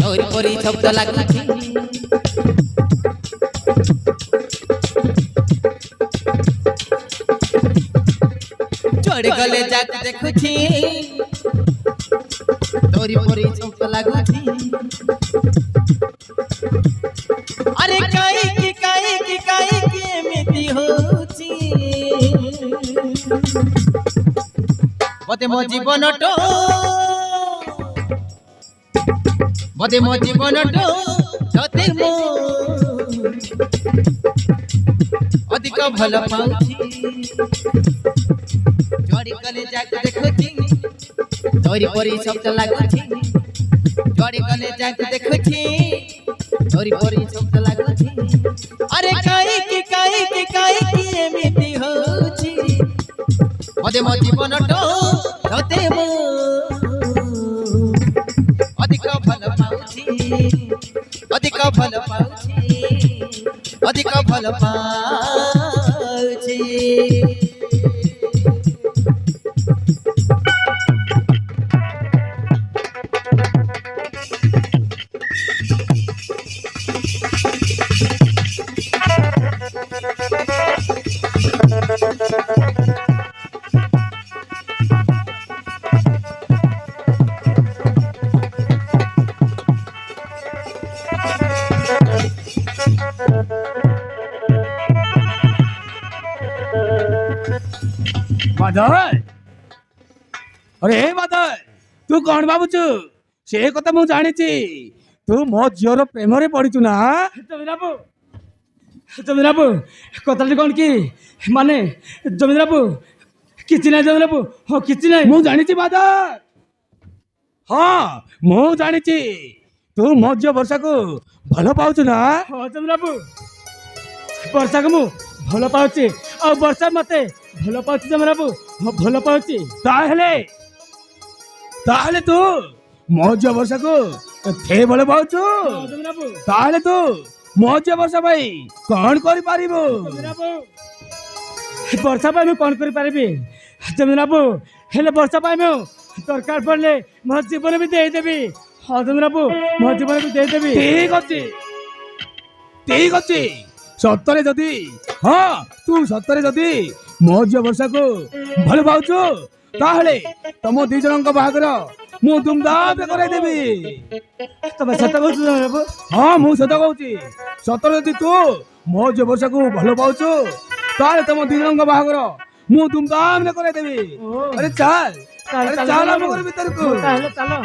তোর পরি শব্দ লাগুছি চড় গলে যাক দেখুছি তোর পরি শব্দ লাগুছি আরে কাই কি এমিতি হଉଛି বদে মো জীবনটো ততে মো ଅଧିକ ଭଲ ପାଉଛି ଜଡ଼ି ଗଲେ ଯାକ ଦେଖୁଛି ତୋରି ପରି ଶବ୍ଦ ଲାଗୁଛି ଜଡ଼ି ଗଲେ ଯାକ ଦେଖୁଛି ତୋରି ପରି ଶବ୍ଦ ଲାଗୁଛି ଆରେ କାହିଁକି ଏମିତି ହଉଛି ମତେ ମୋ ଜୀବନଟା ତତେ ମୁଁ ଅଧିକ ଭଲ ପାଉଛି बादल अरे बादल तू कौन भावुचु से कथा मु जानी तू मो झीर प्रेम रे पड़ीचु ना जमीन बाबू कथा कौन कि माने जमीन बाबू किसी ना जमीन बाबू हाँ किसी ना मु जानी बादल हाँ मु जानी तू मो झील वर्षा को भल पाउचु ना हाँ जमीन बाबू वर्षा को मु भल पाउची आ वर्षा मते भल पाउची जमीन बाबू हाँ भल पाउची ताहले तू मो झील वर्षा को थे भल पाउचु ताहले तू मो झील वर्षा भाई कौन करि पारिबो वर्षा भाई मैं कौन करि पारिबी जमीन बाबू हेले वर्षा भाई मैं दरकार पड़ले मो जीवन भी दे देबी हाँ जमीन बाबू मो जीवन भी दे देबी ठीक अच्छे सतरे जदि हाँ तू सतरे जदि मो झील वर्षा को भल पाउचु ताहले तुम दी जन बाहागर मु धूमधाम कराई देबी तब सत कहू हाँ मु सत कहूँ सतरे जदि तू मो झील वर्षा को भल पाउचु ताहले तुम दी जन बाहागर मु धूमधाम कराई देबी अरे चल चल हम घर भीतर को चलो